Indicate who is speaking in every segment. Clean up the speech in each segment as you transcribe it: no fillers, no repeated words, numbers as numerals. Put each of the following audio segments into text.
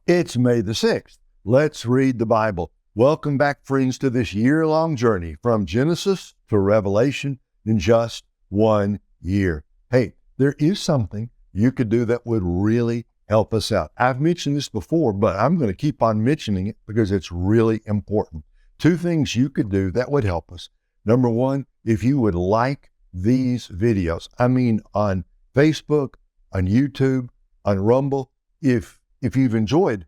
Speaker 1: It's May the 6th. Let's read the Bible. Welcome back, friends, to this year-long journey from Genesis to Revelation in just 1 year. Hey, there is something you could do that would really help us out. I've mentioned this before, but I'm going to keep on mentioning it because it's really important. 2 things you could do that would help us. Number 1, if you would like these videos, on Facebook, on YouTube, on Rumble, if you've enjoyed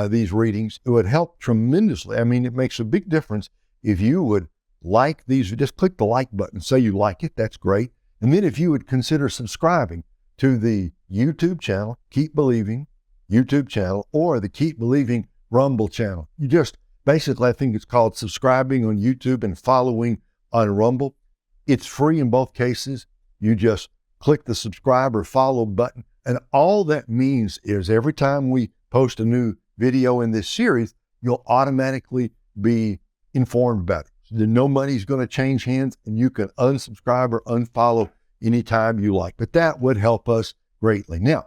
Speaker 1: these readings, it would help tremendously. It makes a big difference if you would like these. Just click the like button, say you like it, that's great. And then if you would consider subscribing to the YouTube channel, Keep Believing YouTube channel, or the Keep Believing Rumble channel. You just, basically, I think it's called subscribing on YouTube and following on Rumble. It's free in both cases. You just click the subscribe or follow button. And all that means is every time we post a new video in this series, you'll automatically be informed about it. So no money's going to change hands, and you can unsubscribe or unfollow anytime you like. But that would help us greatly. Now,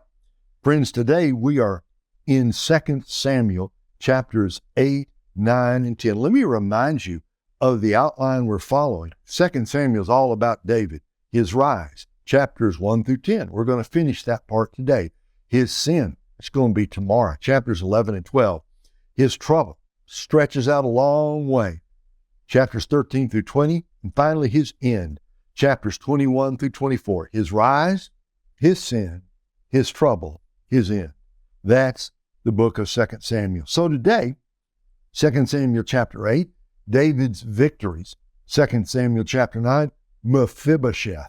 Speaker 1: friends, today we are in 2 Samuel chapters 8, 9, and 10. Let me remind you of the outline we're following. 2 Samuel is all about David, his rise, chapters 1 through 10. We're going to finish that part today. His sin, it's going to be tomorrow, chapters 11 and 12. His trouble stretches out a long way, chapters 13 through 20. And finally, his end, chapters 21 through 24. His rise, his sin, his trouble, his end. That's the book of 2 Samuel. So today, 2 Samuel chapter 8, David's victories. 2 Samuel chapter 9, Mephibosheth.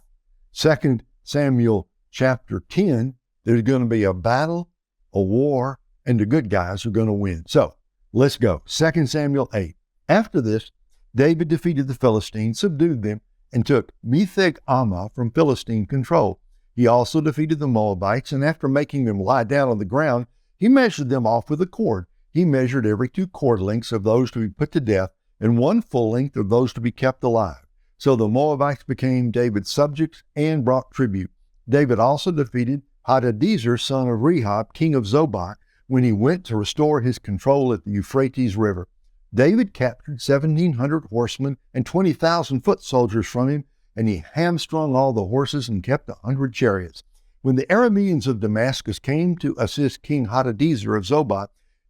Speaker 1: 2 Samuel chapter 10, there's going to be a battle, a war, and the good guys are going to win. So let's go. 2 Samuel 8. After this, David defeated the Philistines, subdued them, and took Metheg-Ammah from Philistine control. He also defeated the Moabites, and after making them lie down on the ground, he measured them off with a cord. He measured every 2 cord lengths of those to be put to death, and 1 full length of those to be kept alive. So the Moabites became David's subjects and brought tribute. David also defeated Hadadezer, son of Rehob, king of Zobah, when he went to restore his control at the Euphrates River. David captured 1,700 horsemen and 20,000 foot soldiers from him, and he hamstrung all the horses and kept 100 chariots. When the Arameans of Damascus came to assist King Hadadezer of Zobah,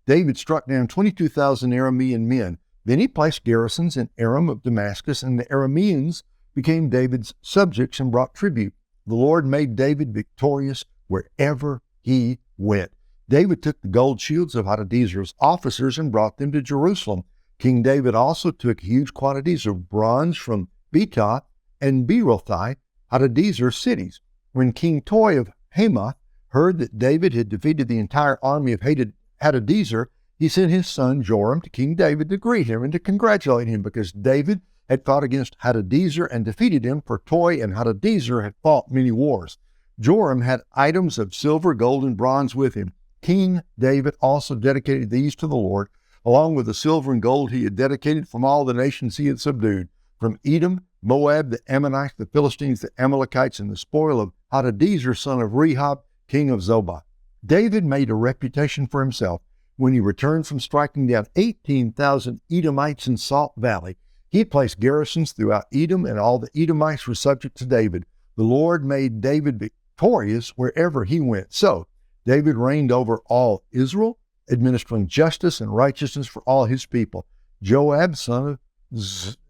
Speaker 1: David struck down 22,000 Aramean men. Then he placed garrisons in Aram of Damascus, and the Arameans became David's subjects and brought tribute. The Lord made David victorious wherever he went. David took the gold shields of Hadadezer's officers and brought them to Jerusalem. King David also took huge quantities of bronze from Betah and Berothai, Hadadezer's cities. When King Toi of Hamath heard that David had defeated the entire army of Hadadezer, he sent his son Joram to King David to greet him and to congratulate him because David had fought against Hadadezer and defeated him, for Toi and Hadadezer had fought many wars. Joram had items of silver, gold, and bronze with him. King David also dedicated these to the Lord, along with the silver and gold he had dedicated from all the nations he had subdued, from Edom, Moab, the Ammonites, the Philistines, the Amalekites, and the spoil of Hadadezer, son of Rehob, king of Zobah. David made a reputation for himself when he returned from striking down 18,000 Edomites in Salt Valley. He placed garrisons throughout Edom, and all the Edomites were subject to David. The Lord made David victorious wherever he went. So David reigned over all Israel, administering justice and righteousness for all his people. Joab, son of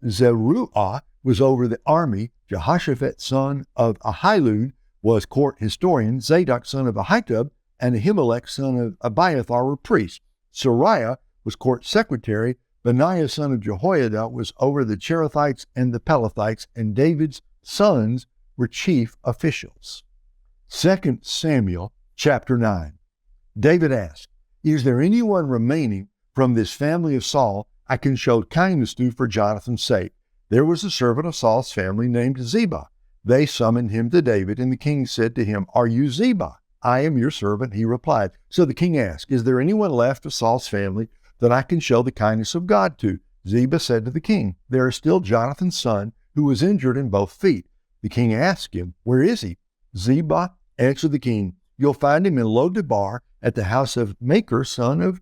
Speaker 1: Zeruiah, was over the army. Jehoshaphat, son of Ahilud, was court historian. Zadok, son of Ahitub, and Ahimelech, son of Abiathar, were priests. Sariah was court secretary. Benaiah, son of Jehoiada, was over the Cherethites and the Pelethites, and David's sons were chief officials. 2 Samuel chapter 9. David asked, "Is there anyone remaining from this family of Saul I can show kindness to for Jonathan's sake?" There was a servant of Saul's family named Ziba. They summoned him to David, and the king said to him, "Are you Ziba?" "I am your servant," he replied. So the king asked, "Is there anyone left of Saul's family that I can show the kindness of God to?" Ziba said to the king, "There is still Jonathan's son, who was injured in both feet." The king asked him, "Where is he?" Ziba answered the king, "You'll find him in Lo-Debar at the house of Machir, son of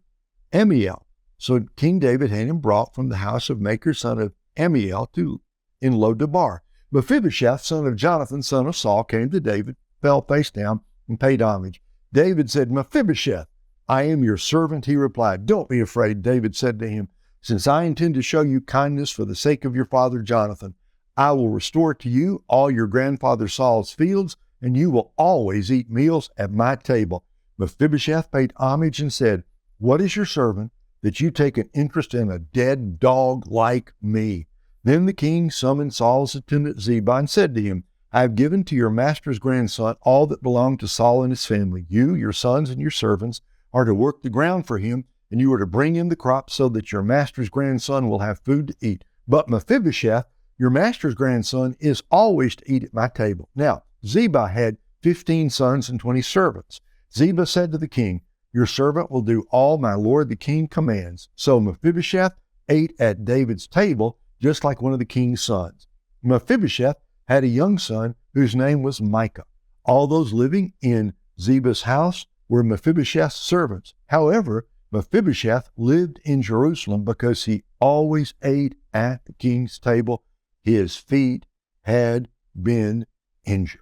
Speaker 1: Ammiel. So King David had him brought from the house of Machir, son of Ammiel, in Lo-debar. Mephibosheth, son of Jonathan, son of Saul, came to David, fell face down, and paid homage. David said, Mephibosheth, I am your servant, he replied. Don't be afraid, David said to him. Since I intend to show you kindness for the sake of your father Jonathan, I will restore to you all your grandfather Saul's fields, and you will always eat meals at my table. Mephibosheth paid homage and said, What is your servant that you take an interest in a dead dog like me? Then the king summoned Saul's attendant Ziba and said to him, I have given to your master's grandson all that belonged to Saul and his family. You, your sons, and your servants are to work the ground for him, and you are to bring in the crops so that your master's grandson will have food to eat. But Mephibosheth, your master's grandson, is always to eat at my table. Now, Ziba had 15 sons and 20 servants. Ziba said to the king, Your servant will do all my lord the king commands. So Mephibosheth ate at David's table, just like one of the king's sons. Mephibosheth had a young son whose name was Micah. All those living in Ziba's house were Mephibosheth's servants. However, Mephibosheth lived in Jerusalem because he always ate at the king's table. His feet had been injured.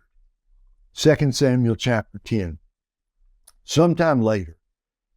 Speaker 1: 2 Samuel chapter 10. Sometime later,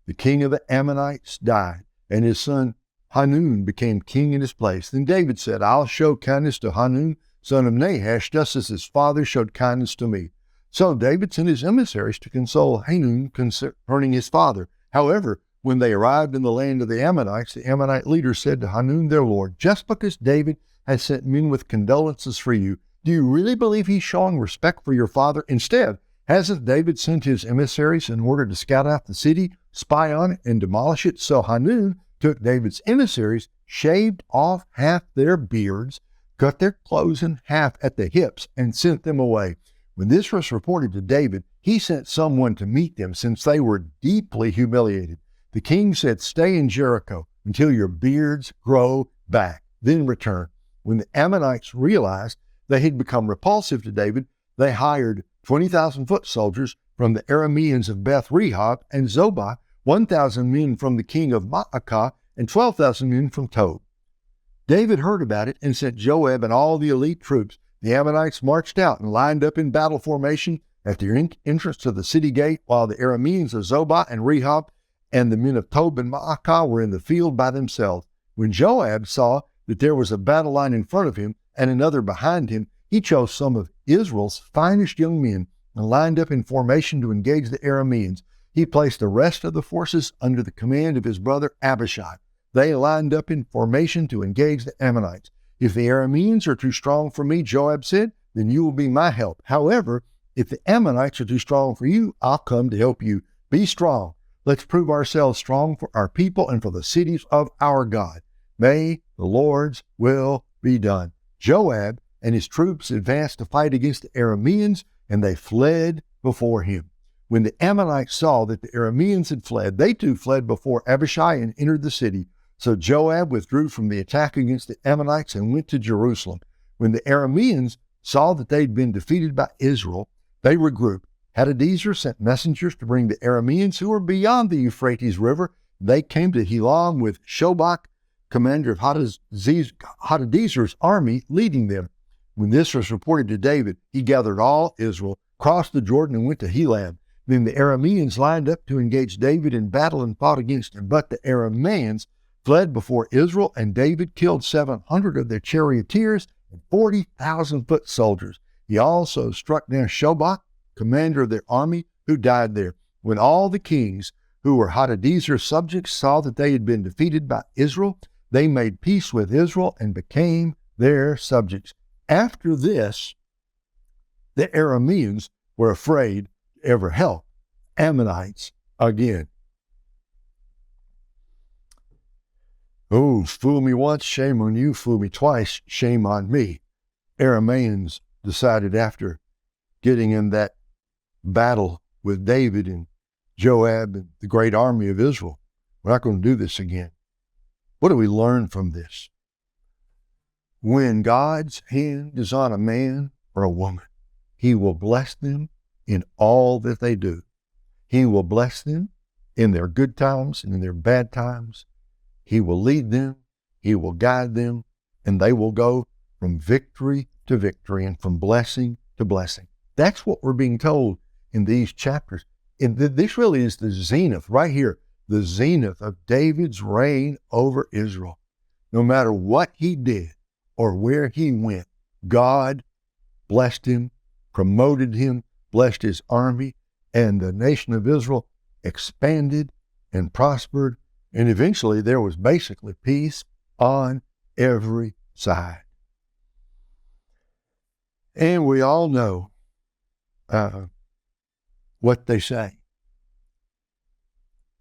Speaker 1: the king of the Ammonites died, and his son Hanun became king in his place. Then David said, I'll show kindness to Hanun, son of Nahash, just as his father showed kindness to me. So David sent his emissaries to console Hanun concerning his father. However, when they arrived in the land of the Ammonites, the Ammonite leader said to Hanun their lord, Just because David has sent men with condolences for you, do you really believe he's showing respect for your father? Instead, hasn't David sent his emissaries in order to scout out the city, spy on it, and demolish it? So Hanun took David's emissaries, shaved off half their beards, cut their clothes in half at the hips, and sent them away. When this was reported to David, he sent someone to meet them, since they were deeply humiliated. The king said, Stay in Jericho until your beards grow back, then return. When the Ammonites realized they had become repulsive to David, they hired 20,000 foot soldiers from the Arameans of Beth Rehob and Zobah, 1,000 men from the king of Maacah, and 12,000 men from Tob. David heard about it and sent Joab and all the elite troops. The Ammonites marched out and lined up in battle formation at the entrance to the city gate, while the Arameans of Zobah and Rehob and the men of Tob and Maacah were in the field by themselves. When Joab saw that there was a battle line in front of him and another behind him, he chose some of Israel's finest young men and lined up in formation to engage the Arameans. He placed the rest of the forces under the command of his brother Abishai. They lined up in formation to engage the Ammonites. If the Arameans are too strong for me, Joab said, then you will be my help. However, if the Ammonites are too strong for you, I'll come to help you. Be strong. Let's prove ourselves strong for our people and for the cities of our God. May the Lord's will be done. Joab and his troops advanced to fight against the Arameans, and they fled before him. When the Ammonites saw that the Arameans had fled, they too fled before Abishai and entered the city. So Joab withdrew from the attack against the Ammonites and went to Jerusalem. When the Arameans saw that they had been defeated by Israel, they regrouped. Hadadezer sent messengers to bring the Arameans who were beyond the Euphrates River. They came to Helam with Shobach, commander of Hadadezer's army, leading them. When this was reported to David, he gathered all Israel, crossed the Jordan, and went to Helam. Then the Arameans lined up to engage David in battle and fought against him. But the Arameans fled before Israel, and David killed 700 of their charioteers and 40,000 foot soldiers. He also struck down Shobach, commander of their army, who died there. When all the kings who were Hadadezer's subjects saw that they had been defeated by Israel, they made peace with Israel and became their subjects. After this, the Arameans were afraid to ever help Ammonites again. Oh, fool me once, shame on you. Fool me twice, shame on me. Arameans decided after getting in that battle with David and Joab and the great army of Israel, we're not going to do this again. What do we learn from this? When God's hand is on a man or a woman, he will bless them in all that they do. He will bless them in their good times and in their bad times. He will lead them, He will guide them, and they will go from victory to victory and from blessing to blessing. That's what we're being told in these chapters. And this really is the zenith, right here, the zenith of David's reign over Israel. No matter what he did or where he went, God blessed him, promoted him, blessed his army, and the nation of Israel expanded and prospered, and eventually there was basically peace on every side. And we all know what they say.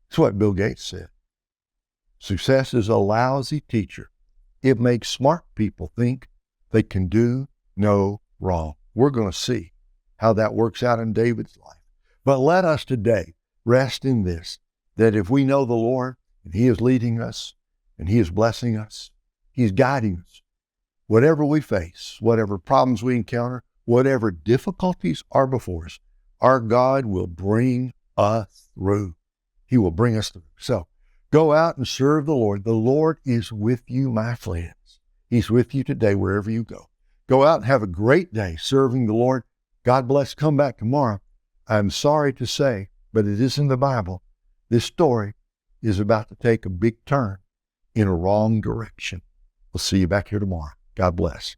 Speaker 1: It's what Bill Gates said. Success is a lousy teacher. It makes smart people think they can do no wrong. We're going to see how that works out in David's life. But let us today rest in this, that if we know the Lord and He is leading us and He is blessing us, He's guiding us, whatever we face, whatever problems we encounter, whatever difficulties are before us, our God will bring us through. He will bring us through. So go out and serve the Lord. The Lord is with you, my friends. He's with you today wherever you go. Go out and have a great day serving the Lord. God bless. Come back tomorrow. I'm sorry to say, but it is in the Bible. This story is about to take a big turn in a wrong direction. We'll see you back here tomorrow. God bless.